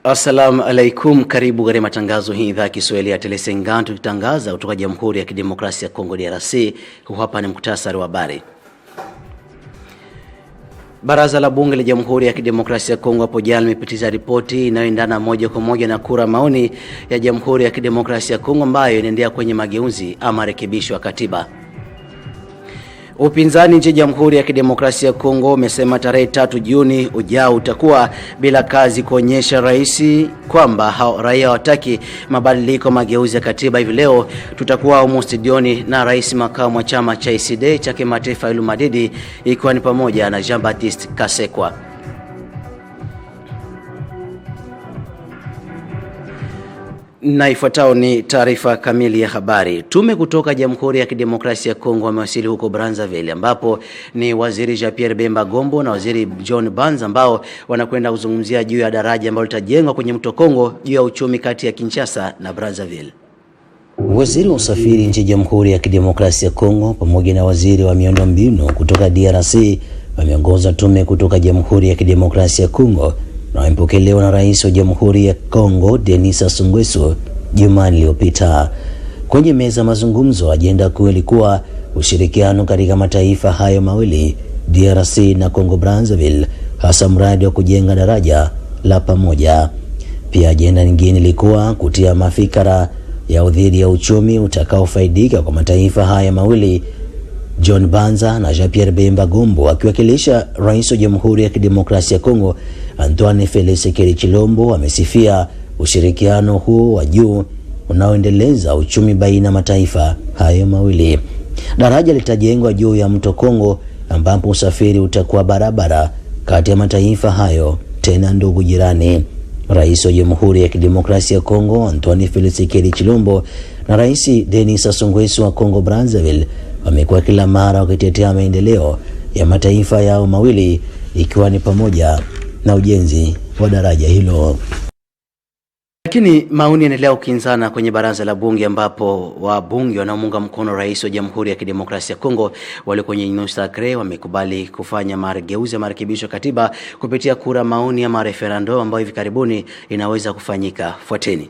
Assalamu alaikum, karibu katika matangazo hii idhaa ya Kiswahili ya Telesenganto tukitangaza kutoka Jamhuri ya Kidemokrasia ya Kongo DRC. Hapa ni muktasari wa habari. Baraza la Bunge la Jamhuri ya Kidemokrasia ya Kongo hapo jana limepitisha ripoti inayoendana moja kwa moja na kura maoni ya Jamhuri ya Kidemokrasia ya Kongo ambayo inaendelea kwenye mageuzi ama rekebisho ya katiba. Upinzani nchini Jamhuri ya Kidemokrasia ya Kongo umesema tarehe 3 Juni ujao utakuwa bila kazi, kuonyesha rais kwamba raia hawataki mabadiliko mageuzi ya katiba. Hivi leo tutakuwa humu studioni na rais makamu wa chama cha ICD cha kimataifa Elu Madidi, ikiwa ni pamoja na Jean-Baptiste Kasekwa. Na ifuatayo ni taarifa kamili ya habari. Tume kutoka Jamhuri ya Kidemokrasia ya Kongo wamewasili huko Brazzaville, ambapo ni waziri Jean-Pierre Bemba Gombo na waziri John Banza ambao wanakwenda kuzungumzia juu ya daraja ambalo litajengwa kwenye mto Kongo juu ya uchumi kati ya Kinshasa na Brazzaville. Waziri wa usafiri nchini Jamhuri ya Kidemokrasia ya Kongo pamoja na waziri wa miundombinu kutoka DRC wameongoza tume kutoka Jamhuri ya Kidemokrasia ya Kongo na wamepokelewa na rais wa Jamhuri ya Kongo Denis Sassou Nguesso Jumanne iliyopita. Kwenye meza mazungumzo, ajenda kuu ilikuwa ushirikiano katika mataifa hayo mawili, DRC na Kongo Brazzaville, hasa mradi wa kujenga daraja la pamoja. Pia ajenda nyingine ilikuwa kutia mafikara ya udhibiti ya uchumi utakaofaidika kwa mataifa haya mawili. John Banza na Jean-Pierre Bemba Gombo akiwakilisha rais wa Jamhuri ya Kidemokrasia ya Kongo Antoine Felix Tshisekedi Tshilombo wamesifia ushirikiano huo wa juu unaoendeleza uchumi baina mataifa hayo mawili. Daraja litajengwa juu ya mto Kongo ambapo usafiri utakuwa barabara kati ya mataifa hayo tena ndugu jirani. Rais wa Jamhuri ya Kidemokrasia ya Kongo Antoine Felix Tshisekedi Tshilombo na Rais Denis Sassou Nguesso wa Kongo Brazzaville wamekuwa kila mara wakitetea maendeleo ya mataifa yao mawili, ikiwa ni pamoja na ujenzi wa daraja hilo. Lakini maoni yanaendelea kukinzana kwenye baraza la bunge, ambapo wabunge wanaomunga mkono rais wa Jamhuri ya Kidemokrasia ya Kongo wale kwenye Nyusakre wamekubali kufanya mageuzi ya marekebisho katiba kupitia kura maoni ya referendum ambayo hivi karibuni inaweza kufanyika. Fuateni.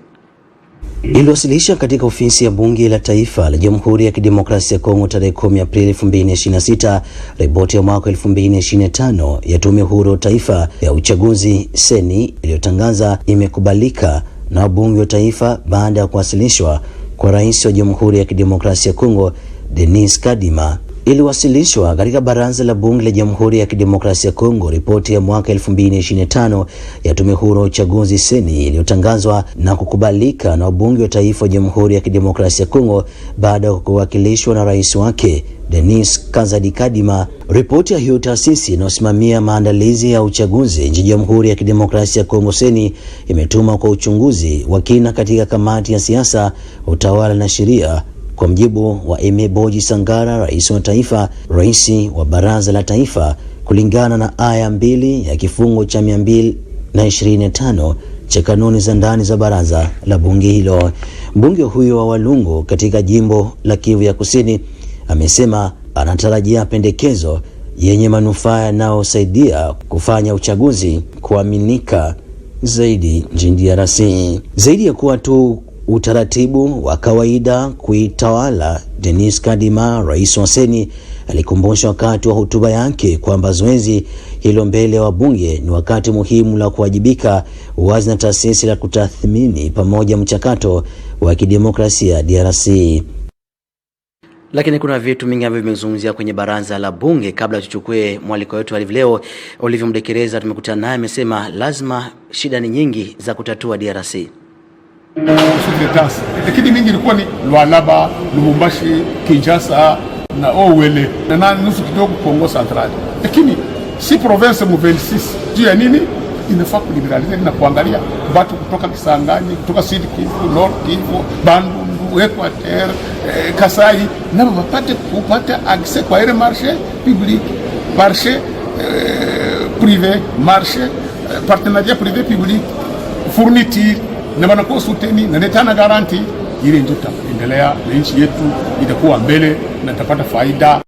Iliwasilisha katika ofisi ya bunge la taifa la Jamhuri ya Kidemokrasia ya Kongo tarehe 10 Aprili 2026 ripoti ya mwaka 2025 ya tume huru taifa ya uchaguzi seni iliyotangaza imekubalika na bunge wa taifa baada ya kuwasilishwa kwa rais wa Jamhuri ya Kidemokrasia ya Kongo Denis Kadima. Iliwasilishwa katika baraza la bunge la Jamhuri ya Kidemokrasia ya Kongo ripoti ya mwaka 2025 ya tume huru uchaguzi seni iliyotangazwa na kukubalika na wabunge wa taifa wa Jamhuri ya Kidemokrasia ya Kongo baada ya kuwakilishwa na rais wake Denis Kazadi Kadima. Ripoti ya hiyo taasisi inayosimamia maandalizi ya uchaguzi nchini Jamhuri ya Kidemokrasia ya Kongo seni imetuma kwa uchunguzi wa kina katika kamati ya siasa, utawala na sheria. Kwa mjibu wa Emeboji Sangara, rais wa taifa, rais wa baraza la taifa, kulingana na aya 2 ya kifungo cha 225 cha kanuni za ndani za baraza la bunge hilo. Mbunge huyo wa Walungu katika jimbo la Kivu ya Kusini amesema anatarajia pendekezo yenye manufaa yanayosaidia kufanya uchaguzi kuaminika zaidi nchini DRC. Zaidi ya kuwa tu utaratibu wa kawaida kuitawala, Denis Kadima, rais wa seni, alikumbusha wakati wa hotuba yake kwamba zoezi hilo mbele ya wabunge ni wakati muhimu la kuwajibika, uwazi na taasisi la kutathmini pamoja mchakato wa kidemokrasia DRC. Lakini kuna vitu mingi ambavyo vimezungumzia kwenye baraza la bunge. Kabla tuchukue mwaliko wetu hivi leo, Olivier Mdekereza tumekutana naye, amesema lazima shida ni nyingi za kutatua DRC. Lakini mingi ilikuwa ni Lualaba, Lubumbashi, Kinshasa na Owele na nusu kidogo Kongo Central. Lakini si province mu 26 juu ya nini inafaa kuliberalize na kuangalia watu kutoka Kisangani, kutoka Sud Kivu, Nord Kivu, Bandundu, Equateur, Kasai na wapate kupata accès kwa ile marché public, marché privé, marché partenariat privé public, fourniture na wanakuwa suteni na netana garanti ile ndio tutaendelea na nchi yetu itakuwa mbele na tutapata faida.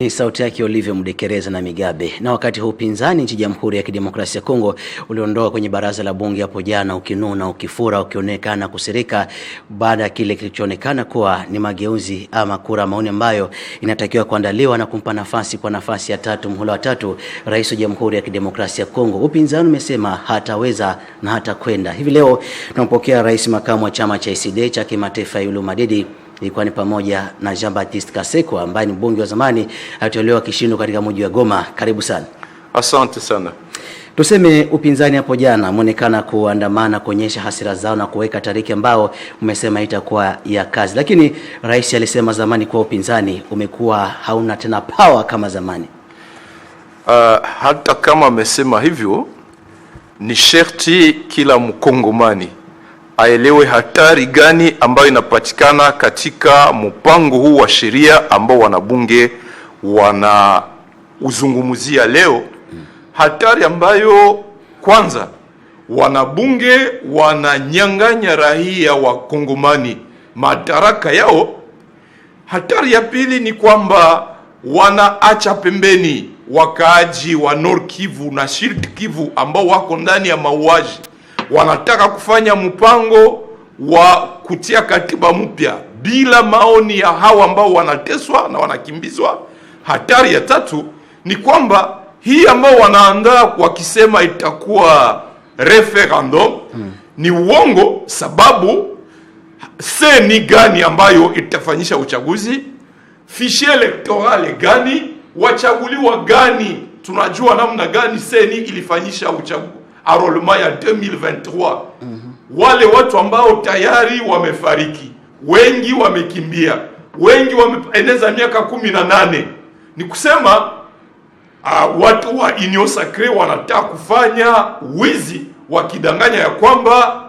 Ni sauti yake Olivier Mdekereza na Migabe. Na wakati huu upinzani nchi Jamhuri ya Kidemokrasia ya Kongo uliondoka kwenye baraza la bunge hapo jana ukinuna, ukifura, ukionekana kusirika baada ya kile kilichoonekana kuwa ni mageuzi ama kura maoni ambayo inatakiwa kuandaliwa na kumpa nafasi kwa nafasi ya tatu, muhula wa tatu, rais wa Jamhuri ya Kidemokrasia ya Kongo. Upinzani umesema hataweza na hata kwenda. Hivi leo tunampokea rais makamu wa chama cha ICD cha kimataifa Yulu Madidi, ilikuwa ni pamoja na Jean-Baptiste Kaseko ambaye ni mbunge wa zamani alitolewa kishindo katika mji wa Goma. Karibu sana. Asante sana. Tuseme upinzani hapo jana muonekana kuandamana kuonyesha hasira zao na kuweka tariki ambao umesema itakuwa ya kazi. Lakini rais alisema zamani kwa upinzani umekuwa hauna tena power kama zamani. Hata kama amesema hivyo, ni sherti kila mkongomani aelewe hatari gani ambayo inapatikana katika mpango huu wa sheria ambao wanabunge wana uzungumzia leo. Hatari ambayo kwanza wanabunge wananyang'anya raia wa Kongomani madaraka yao. Hatari ya pili ni kwamba wanaacha pembeni wakaaji wa Nord Kivu na Sud Kivu ambao wako ndani ya mauaji. Wanataka kufanya mpango wa kutia katiba mpya bila maoni ya hawa ambao wanateswa na wanakimbizwa. Hatari ya tatu ni kwamba hii ambao wanaandaa wakisema itakuwa referendum ni uongo, sababu seni gani ambayo itafanyisha uchaguzi, fichier electoral gani, wachaguliwa gani, tunajua namna gani seni ilifanyisha uchaguzi enrôlement ya 2023. Wale watu ambao tayari wamefariki, wengi wamekimbia, wengi wameeneza miaka 18. Ni kusema watu wa Union Sacrée wanataka kufanya wizi wakidanganya ya kwamba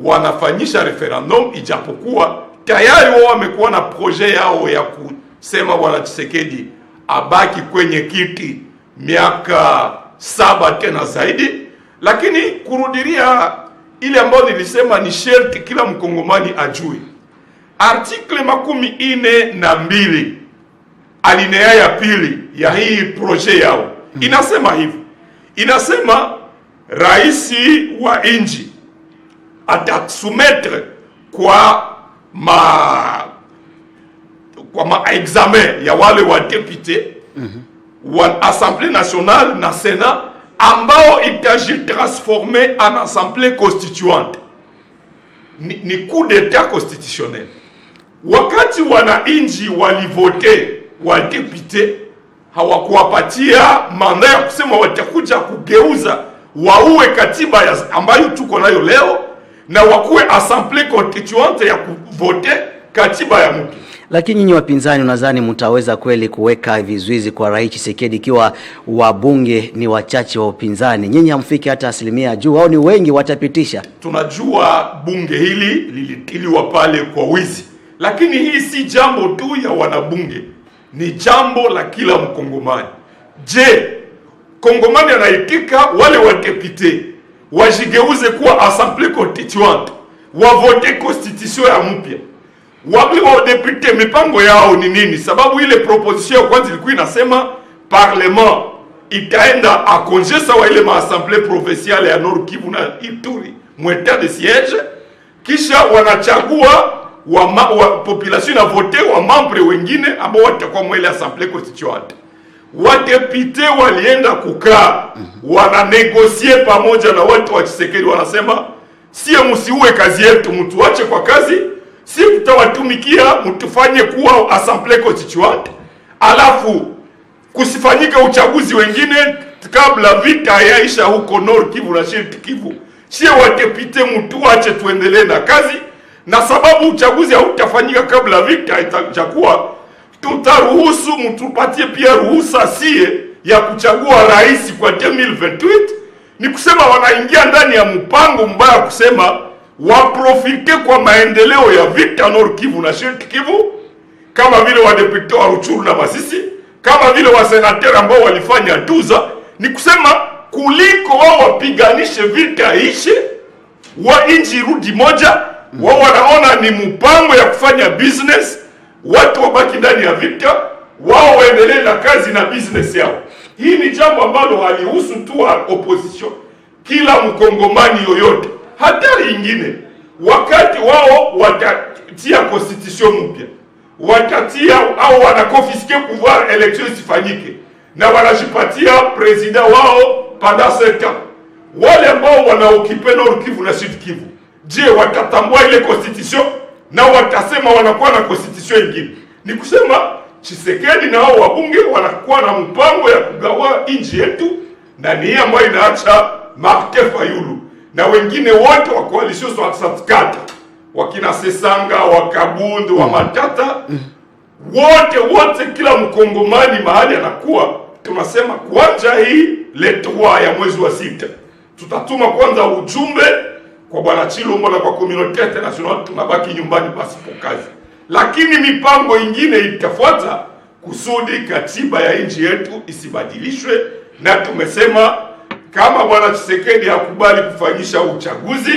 wanafanyisha referendum, ijapokuwa tayari wao wamekuwa na projet yao ya kusema Bwana Tshisekedi abaki kwenye kiti miaka 7 tena zaidi. Lakini kurudiria ile ambayo nilisema, ni sherti kila mkongomani ajue article 42 alinea ya pili ya hii projet yao inasema hivi. Inasema raisi wa inji atasumetre kwa examen ya wale wa député wa Assemblée nationale na Sénat ambao itajitransforme en assemblée constituante. Ni coup d'état constitutionnel. Wakati wananchi walivote wa député, hawakuwapatia manda ya kusema watakuja kugeuza waue katiba ambayo tuko nayo leo na wakuwe assemblée constituante ya kuvote katiba ya mtu. Lakini nyinyi wapinzani, unadhani mtaweza kweli kuweka vizuizi kwa Rais Tshisekedi ikiwa wabunge ni wachache wa upinzani? Nyinyi hamfiki hata asilimia juu, au ni wengi watapitisha? Tunajua bunge hili lilitiliwa pale kwa wizi, lakini hii si jambo tu ya wanabunge, ni jambo la kila mkongomani. Je, Kongomani anaitika wale wa député wajigeuze kuwa assemblée constituante, wavote constitution ya mpya? Wale wa député mipango yao ni nini? Sababu ile proposition ya kwanza ilikuwa inasema parlement itaenda akonje sawa ile assemblée provinciale ya Nord Kivu na Ituri mweta de siège, kisha wanachagua population na vote wa membre wengine ambao watakuwa mwele assemblée constituante. Wa député walienda kukaa, wananegosie pamoja na watu wa Tshisekedi, wanasema sie msiue kazi yetu, mtuache kwa kazi, si tutawatumikia, mtufanye kuwa assemblée constituante, alafu kusifanyika uchaguzi wengine kabla vita yaisha huko Nord Kivu na Sud Kivu. Sie wa député mtuache tuendelee na kazi, na sababu uchaguzi hautafanyika kabla vita itakuwa, tutaruhusu mtupatie pia ruhusa sie ya kuchagua rais kwa 2028. Ni kusema wanaingia ndani ya mpango mbaya kusema waprofite kwa maendeleo ya vita Nord Kivu na Sud Kivu, kama vile wadepute wa Ruchuru na Masisi, kama vile wasenateur ambao walifanya Duza. Ni kusema kuliko wao wapiganishe vita ishe, wa inji rudi moja, wao wanaona ni mpango ya kufanya business, watu wabaki ndani ya vita, wao waendelee na kazi na business yao. Hii ni jambo ambalo halihusu tu opposition, kila mkongomani yoyote. Hatari ingine, wakati wao watatia constitution mpya, watatia au wanakonfiske pouvoir election isifanyike, na wanajipatia president wao pendant 7 ans, wale ambao wanaokipe Nord Kivu na Sud Kivu, je, watatambua ile constitution na watasema wanakuwa na constitution nyingine? Ni kusema Tshisekedi na hao wabunge wanakuwa na mpango ya kugawa nchi yetu, na ni ambayo inaacha Martin Fayulu na wengine wote wa coalition 64, wakina Sesanga, Wakabundu, wa Matata, wote kila mkongomani mahali anakuwa. Tunasema kwanza hii letwa ya mwezi wa 6 tutatuma kwanza ujumbe kwa bwana Chilombo na kwa community international, tunabaki nyumbani pasipo kazi. Lakini mipango ingine itafuata kusudi katiba ya nchi yetu isibadilishwe, na tumesema kama bwana Tshisekedi hakubali kufanyisha uchaguzi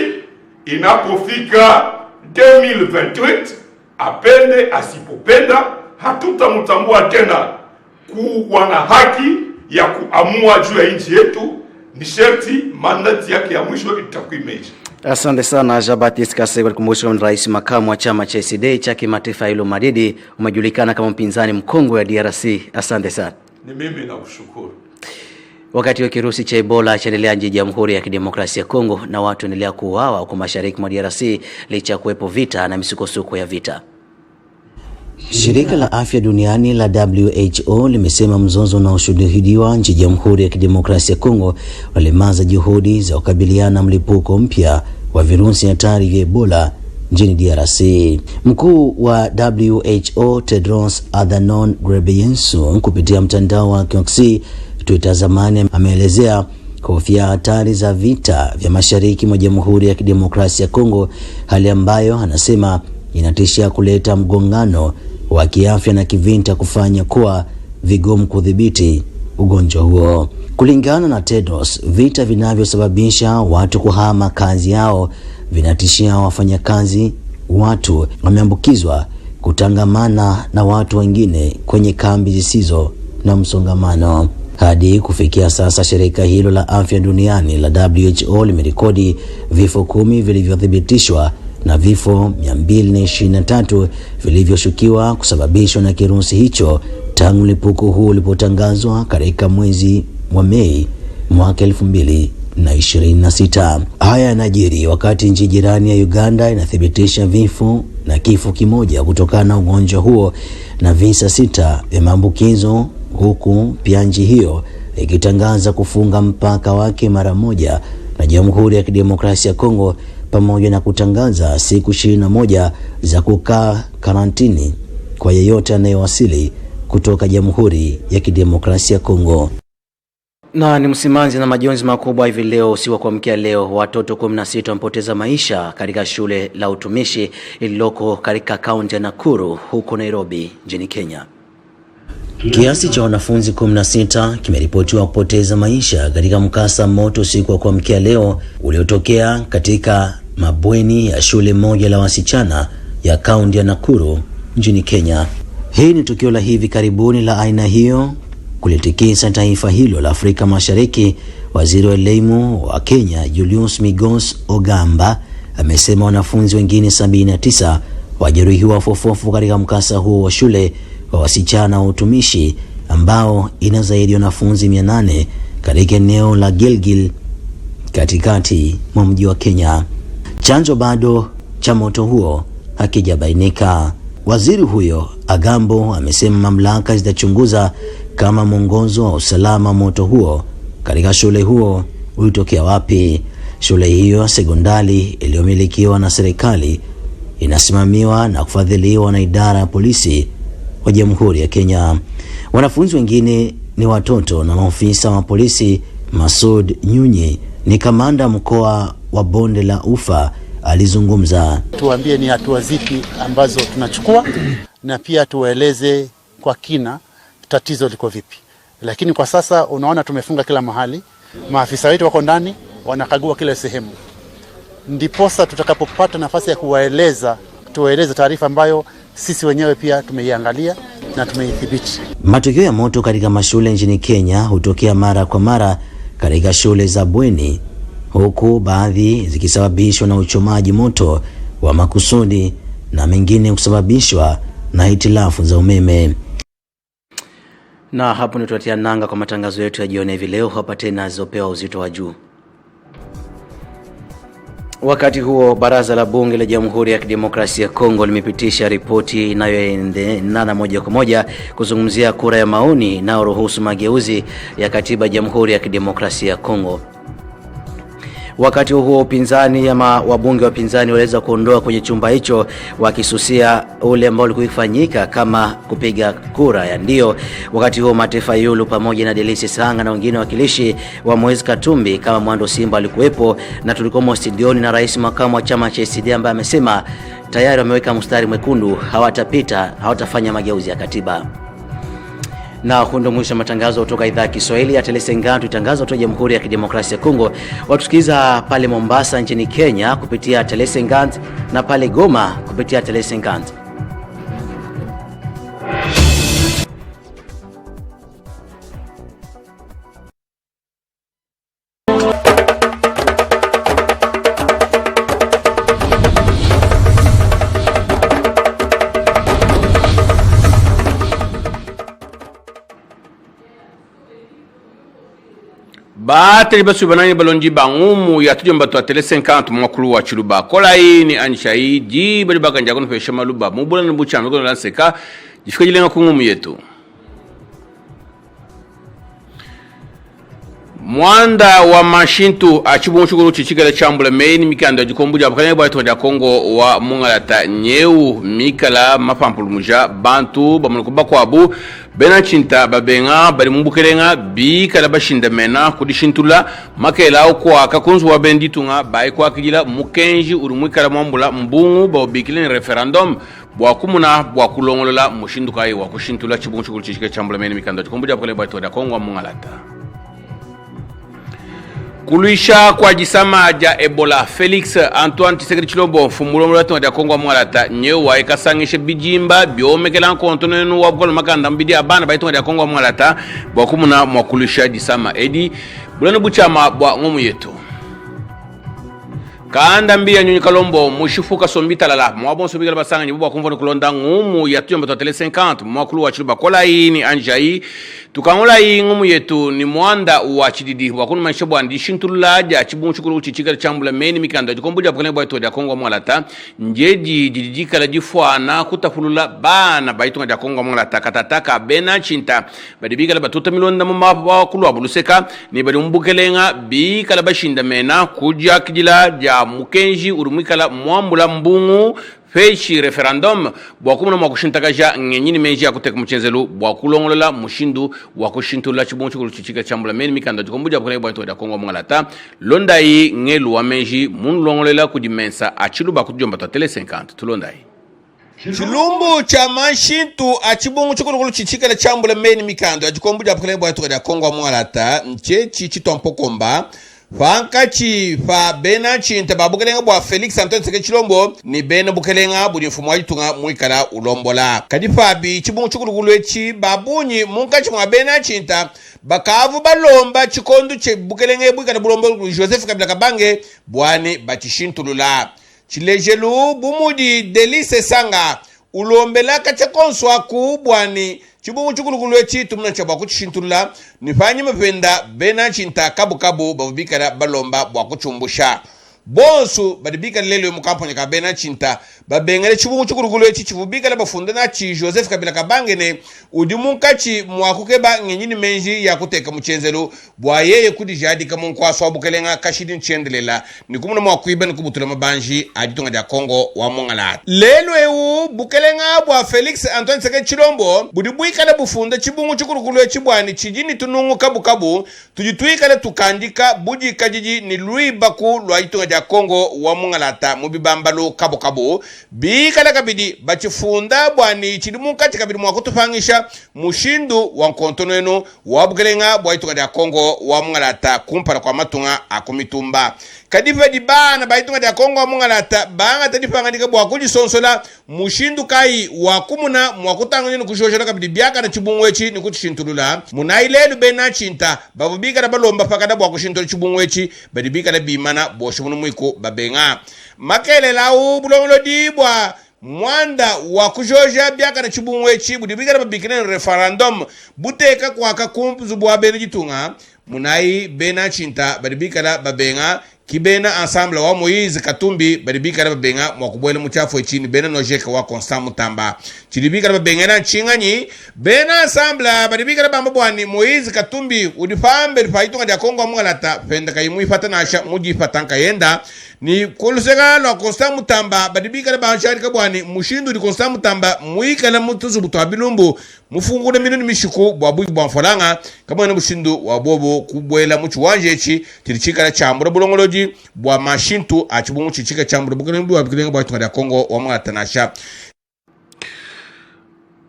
inapofika 2028, apende asipopenda, hatutamtambua tena kuwa na haki ya kuamua juu ya nchi yetu. Ni sherti mandati yake ya mwisho itakuimeisha. Asante sana Jean-Baptiste Kasego, alikumbusha rais makamu wa chama cha SD cha kimataifa hilo Madidi, umejulikana kama mpinzani mkongwe wa DRC. Asante sana. Ni mimi nakushukuru. Wakati wa kirusi cha Ebola chaendelea nchini Jamhuri ya Kidemokrasia ya Kongo, na watu endelea kuuawa huko mashariki mwa DRC licha ya kuwepo vita na misukosuko ya vita. Shirika la Afya Duniani la WHO limesema mzozo unaoshuhudiwa nchini Jamhuri ya Kidemokrasia ya Kongo unalemaza juhudi za kukabiliana na mlipuko mpya wa virusi hatari vya Ebola nchini DRC. Mkuu wa WHO Tedros Adhanom Ghebreyesus kupitia mtandao wa X Twitter zamani ameelezea kofia hatari za vita vya mashariki mwa Jamhuri ya Kidemokrasia ya Kongo, hali ambayo anasema inatishia kuleta mgongano wa kiafya na kivita, kufanya kuwa vigumu kudhibiti ugonjwa huo. Kulingana na Tedros, vita vinavyosababisha watu kuhama kazi yao vinatishia wafanyakazi, watu wameambukizwa kutangamana na watu wengine kwenye kambi zisizo na msongamano. Hadi kufikia sasa, shirika hilo la afya duniani la WHO limerekodi vifo 10 vilivyothibitishwa na vifo 223 vilivyoshukiwa kusababishwa na kirusi hicho tangu mlipuko huu ulipotangazwa katika mwezi wa Mei mwaka 2026. Haya yanajiri wakati nchi jirani ya Uganda inathibitisha kifo kimoja kutokana na ugonjwa huo na visa 6 vya maambukizo, huku pia nchi hiyo ikitangaza kufunga mpaka wake mara moja na Jamhuri ya Kidemokrasia ya Kongo, pamoja na kutangaza siku 21 za kukaa karantini kwa yeyote anayewasili kutoka Jamhuri ya Kidemokrasia ya Kongo. Na ni msimanzi na majonzi makubwa hivi leo, usiku kuamkia leo, watoto 16 wamepoteza maisha katika shule la utumishi ililoko katika kaunti ya Nakuru huko Nairobi nchini Kenya. Kiasi cha wanafunzi 16 kimeripotiwa kupoteza maisha katika mkasa moto usiku wa kuamkia leo uliotokea katika mabweni ya shule moja la wasichana ya kaunti ya Nakuru nchini Kenya. Hii ni tukio la hivi karibuni la aina hiyo kulitikisa taifa hilo la Afrika Mashariki. Waziri wa elimu wa Kenya Julius Migos Ogamba amesema wanafunzi wengine 79 wajeruhiwa fofofu katika mkasa huo wa shule wa wasichana wa utumishi ambao ina zaidi ya wanafunzi 800 katika eneo la Gilgil katikati mwa mji wa Kenya. Chanzo bado cha moto huo hakijabainika. Waziri huyo Agambo amesema mamlaka zitachunguza kama mwongozo wa usalama moto huo katika shule huo ulitokea wapi. Shule hiyo sekondari iliyomilikiwa na serikali inasimamiwa na kufadhiliwa na idara ya polisi wa Jamhuri ya Kenya. Wanafunzi wengine ni watoto na maafisa wa polisi. Masud Nyunyi ni kamanda mkoa wa Bonde la Ufa, alizungumza. Tuambie ni hatua zipi ambazo tunachukua na pia tueleze kwa kina tatizo liko vipi. Lakini kwa sasa unaona tumefunga kila mahali. Maafisa wetu wako ndani wanakagua kila sehemu. Ndiposa tutakapopata nafasi ya kuwaeleza, tuwaeleze taarifa ambayo sisi wenyewe pia tumeiangalia na tumeidhibiti. Matukio ya moto katika mashule nchini Kenya hutokea mara kwa mara katika shule za bweni, huku baadhi zikisababishwa na uchomaji moto wa makusudi na mengine kusababishwa na hitilafu za umeme. Na hapo nituatia nanga kwa matangazo yetu ya jioni hivi leo. Hapa tena zopewa uzito wa juu. Wakati huo baraza la bunge la Jamhuri ya Kidemokrasia ya Kongo limepitisha ripoti inayoendana moja kwa moja kuzungumzia kura ya maoni inayoruhusu mageuzi ya katiba ya Jamhuri ya Kidemokrasia ya Kongo. Wakati huo upinzani ama wabunge wa upinzani waliweza kuondoa kwenye chumba hicho wakisusia ule ambao ulikuwa ukifanyika kama kupiga kura ya ndio. Wakati huo Matefa Yulu pamoja na Delisi Sanga na wengine wakilishi wa Moise Katumbi kama Mwando Simba alikuwepo, na tulikuwa studioni na rais makamu wa chama cha SCD ambaye amesema tayari wameweka mstari mwekundu, hawatafanya mageuzi ya katiba. Na hundo mwisho matangazo kutoka idhaa ya Kiswahili ya Telesengantu, tangazo kutoka Jamhuri ya Kidemokrasia ya Kongo. Watusikiza pale Mombasa nchini Kenya kupitia Telesengantu na pale Goma kupitia Telesengantu. Bateri basubanani balonji bangumu ya tujomba to tele 50 mwakulu wa chiluba kola hii ni anshai ji bali bakanja kono pesha maluba mubula nbucha ngono lanseka jifika jilenga kungumu yetu. Mwanda wa mashintu achibu shukuru chichikala chambula main mikanda jikombuja bakanya bwaito ya Kongo wa mungalata nyeu mikala mapampulumuja bantu bamunukuba kwabu bena chinta babenga bari mumbukerenga bikala bashinda mena kudishintula makela kwa kakunzu wa benditunga bai kwa kijila mukenji urumwikala mwambula mbungu bobikile referendum bwakumuna bwakulongolola mushindukai wa kushintula chibu shukuru chichikala chambula main mikanda jikombuja bakanya bwaito ya Kongo wa mungalata. Kuluisha kwa jisama ja Ebola Felix Antoine Tshisekedi Tshilombo fumulo mulato ya Kongo mwalata nyewa ekasangishe bijimba biomekela nkontonenu wa bukolo makanda mbidi abana baito ya Kongo mwalata bwakumuna mwakulisha jisama edi bulano buchama bwa ngomu yetu kaanda mbia nyunyi kalombo mushifuka sombita lala mwabon sombita basanga nyibu bakumvona kulonda ngumu ya tuyomba tele 50 mwakulu wa chiluba kola hii ni anjai tukangola hii ngumu yetu ni mwanda wa chididi wakunu manishabu andi shintula ja chibunchukuru chichikala chambula meni mikanda jikombuja pukane bwa ito ya Kongo mwalata njeji jididika la jifuana kutafulula bana baitunga ya Kongo mwalata katataka bena chinta badibika la batuta milonda mwa wakulu wa buluseka ni badi mbukelenga bika la bashinda mena kuja kijila ja mukenji urumwikala mwambula mbungu feshi referendum bwakumuna mwakushintakaja ngenyini menji ya kuteka mchenzelu bwakulongolola mushindu wakushintula chibunchukulu chichika chambula meni mikanda jikombuja bukane bwa ito ya Kongo mwalata londa hii ngelu wa menji munulongolola kudimensa achiluba kutujomba twa tele 50 tulonda hii chilumbu cha mashintu achibungu chukulu chichika chambula meni mikanda jikombuja bukane bwa ito ya Kongo mwalata mchechi chitompokomba Fankachi fa bena chinta babukelenga bwa Felix Antoine Tshisekedi Tshilombo ni bena bukelenga buli mfumu wajitunga mwikala ulombola kadifa bi chibungu chukulu echi babunyi munkachi mwa bena chinta bakavu balomba chikondo che bukelenga bwikala bulombo Joseph Kabila Kabange bwani bachishintulula chilejelu bumudi Delise Sanga ulombela kachakonswa ku bwani chibungu chukulu echi tumuna chabwa kuchishintulula nifanyi mapenda bena chinta kabu babikala balomba bwa kuchumbusha bonsu badibika lelo mukampanya ka bena chinta babengale chibungu chukulu echi chivubika la bafunda na chi Joseph Kabila Kabange ne udimunkachi mwakukeba ngenyini menji ya kuteka mchenzelu bwa yeye kudijadi kama nkwaswa bukelenga kashidi nchendelela nikumuna mwakuiba nikubutula mabanji ajitunga ja Kongo wa mongala lelo ewu bukelenga bwa Felix Antoine Tshisekedi Tshilombo budibwika la bufunda chibungu chukulu echi bwani chijini tunungu kabu tujituika la tukandika buji kajiji ni Louis Baku lwa itunga ja Kongo wa mungalata mubibambalo kabu bikala kabidi bachifunda bwani chidimunkati kabidi mwakutufangisha mushindu wa nkontoneno wa bukelenga bwa ituka ya Kongo wa mungalata kumpara kwa matunga akumitumba kadifa di bana baitunga da Kongo mungalata banga tadifanga ndika bwa kuji sonsola mushindu kai wakumuna mwakutanga ni kushosha kabidi biaka na chibungwechi ni kutishintulula munailelu bena chinta babubika na balomba pakada bwa kushintula chibungwechi badibika na bimana boshimunu mwiko babenga makele lau bulongolo dibwa mwanda wa kujoja biaka na chibungwechi budibika na babikina referendum buteka kwa kakumpuzu bwa bena jitunga munai bena chinta badibika na babenga kibena ensemble wa Moïse Katumbi badibika na babenga mwakubwele muchafu chini bena nojeka wa Constant Mutamba chidibika na babenga na chinganyi bena ensemble badibika na bambwani Moïse Katumbi udifambe difaitunga dia Kongo mungalata fenda kayimu ifata na asha muji ifatanka yenda ni kulusega na Constant Mutamba badibika na banshari kabwani mushindu di Constant Mutamba muika na mutuzu butu abilumbu mufungule minuni mishiku bwabuyi bwamfolanga kama na mushindu wa bobo kubwela muchu wanjechi tilichika na chambura bulongoloji bwa mashintu achibungu chichika chambura bukulembu wa bikilenga bwa tunga ya Kongo wa mga tanasha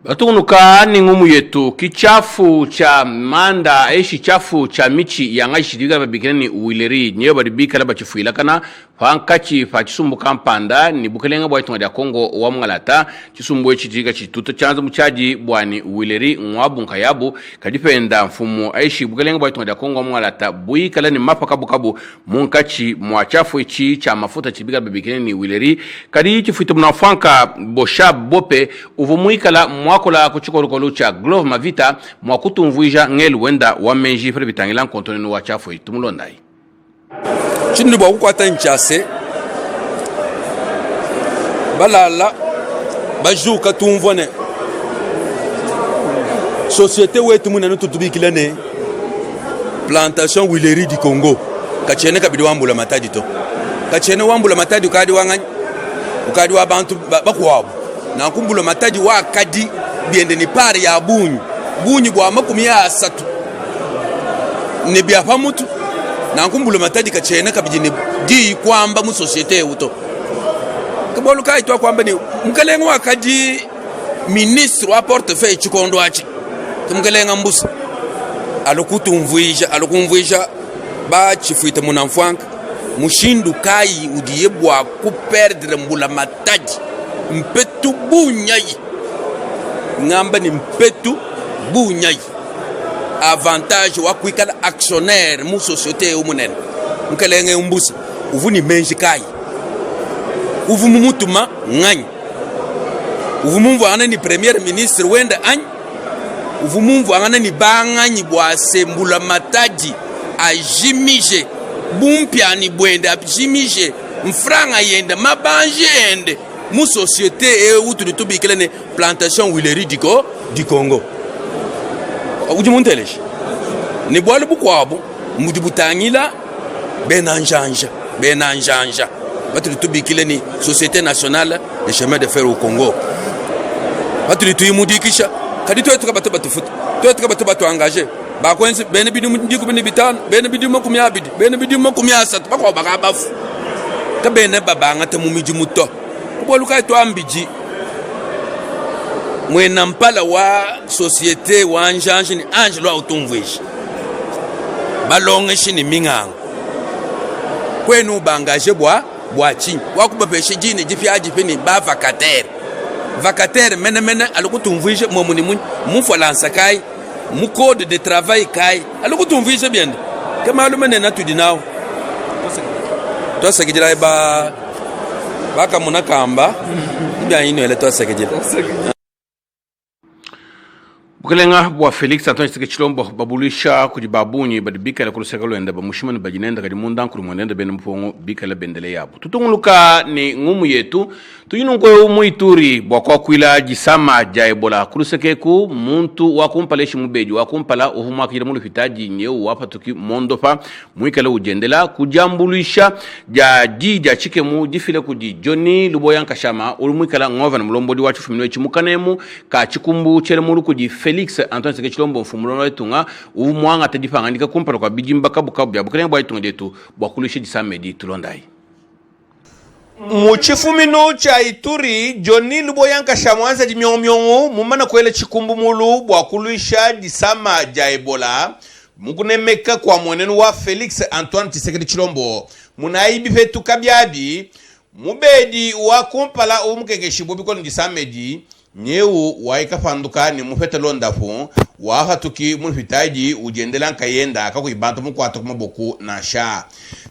batunuka ni ngumu yetu kichafu cha manda eshi chafu cha michi ya ngashi diga babikirani uwileri nyewe baribika la bachifuila kana fankachi fa chisumbu kampanda ni bukelenga bwa tunga ya Kongo wa mngalata chisumbu echi diga chituto chanza mchaji bwani uwileri ngwabu nkayabu kadipenda mfumu eshi bukelenga bwa tunga ya Kongo wa mngalata bui kala ni mapa kabu kabu munkachi mwachafu echi cha mafuta chibiga babikirani uwileri kadi chifuita mnafanka bosha bope uvumuikala mwakola kuchukuru cha Glove Mavita mwakutumvuija ngelu wenda wa menji fere bitangila nkontoneno wa chafu itumulondai chindi bwa kukwata nchase balala bajuka tumvone société wetu munanu tutubikilane plantation Huileries du Congo kachene kabidi wambula matadi to kachene wambula matadi ukadi wanganya ukadi wa bantu bakwabo na kumbula matadi wa kadi biende ni pari ya bunyi bwa makumi ya asatu ne bia pamutu na kumbula matadi kachene kabijini di kwamba mu societe uto kabolu kai to kwamba ni mkalenga wa kadi ministre wa portefeuille chikondo achi mkalenga mbusa alokumvuija ba chifuita munamfwanka mushindu kai udiye bwa ku perdre mbula matadi mpetu bunyai ngamba ni mpetu bunyai avantage wa kuikala actionnaire mu société umunene mkelenge umbusa uvuni menji kai uvumu mutuma ngany uvumumvu ana ni premier ministre wenda any uvumumvu ana ni banganyi bwa sembula matadi ajimije bumpya ni bwenda ajimije mfranga yenda mabanje ende mu société utu tubikilene plantation Huileries du Congo uji muntelesh ni bwale bukwabo mudi butangila benanjanja batu tubikilene société nationale de chemin de fer au Congo batu tuyimudikisha kadi to tukabatu batufuta to tukabatu batu engagé ba kwenzi bene bidu ndiku bene bitano bene bidu makumi abidi bene bidu makumi asatu bakwa bakabafu kabene babanga temumiji muto boluka to ambiji mwena mpala wa société wa njanje ni Angelo autumvuishi balonge shini mingang kwenu bangaje bwa chi wakubapeshe jini jipyaji peni ba vacataire mene alukutumvuishe momuni mufalansa kai mu code de travail kai alukutumvuishe bien kama alumene natudinao to sekijira ba baka munakamba bya ino ele to sekejela bukelenga bwa Felix Antoine Sekechilombo babulisha kujibabunyi badibika la kuluseka lwenda bamushimani bajinenda kadi munda nkuru mwenda bene mpongo bika la bendele yabo tutunguluka ni ngumu yetu tuyinungwe umuituri bwa kwa kwila jisama ja Ebola kulusekeku muntu wakumpaleshi mubeji wakumpala uvuma kujira mulu fitaji nyeu wapa tuki mondofa muikala ujendela kujambulisha ja jija chikemu jifile kuji Johnny Luboyanka Shama ulumuikala ngova na mlombodi wachu fuminwe chimukanemu ka chikumbu chele mulu kuji Felix Antoine Sekechilombo mfumulono wetunga umwanga tadifanga ndika kumpala kwa bijimba kabu ya bukelenga bwa itunga detu bwa kulisha jisamedi tulondai muchifumino cha Ituri Johnny Luboyanka Shamwanza jimyongmyongo mumana kwele chikumbu mulu bwa kulisha jisama ja Ebola mukunemeka kwa mwenenu wa Felix Antoine Tshisekedi Chilombo munaibi fetu kabyabi mubedi wa kumpala umukeke shibobi ko ndisamedi nyeu waikafanduka ni mufete londafu wa hatuki munfitaji ujendela nkayenda akakuibantu mukwata kumaboku na sha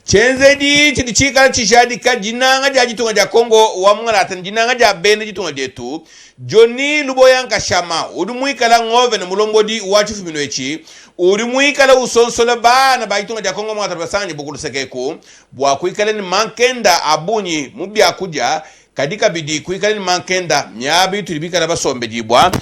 chenzedi chidichika chishadi ka jinanga ja jitunga ja Kongo wa mngalata jinanga ja bene jitunga jetu Johnny Luboyanka Shama udumuikala ngove na mulombodi wachu fuminoechi udumuikala usonsola bana baitunga ja Kongo mngalata basanyi bukulu sekeku bwa kuikala ni mankenda abunyi mubya kuja kadika bidi kuikala ni mankenda myabi tulibika na basombe jibwa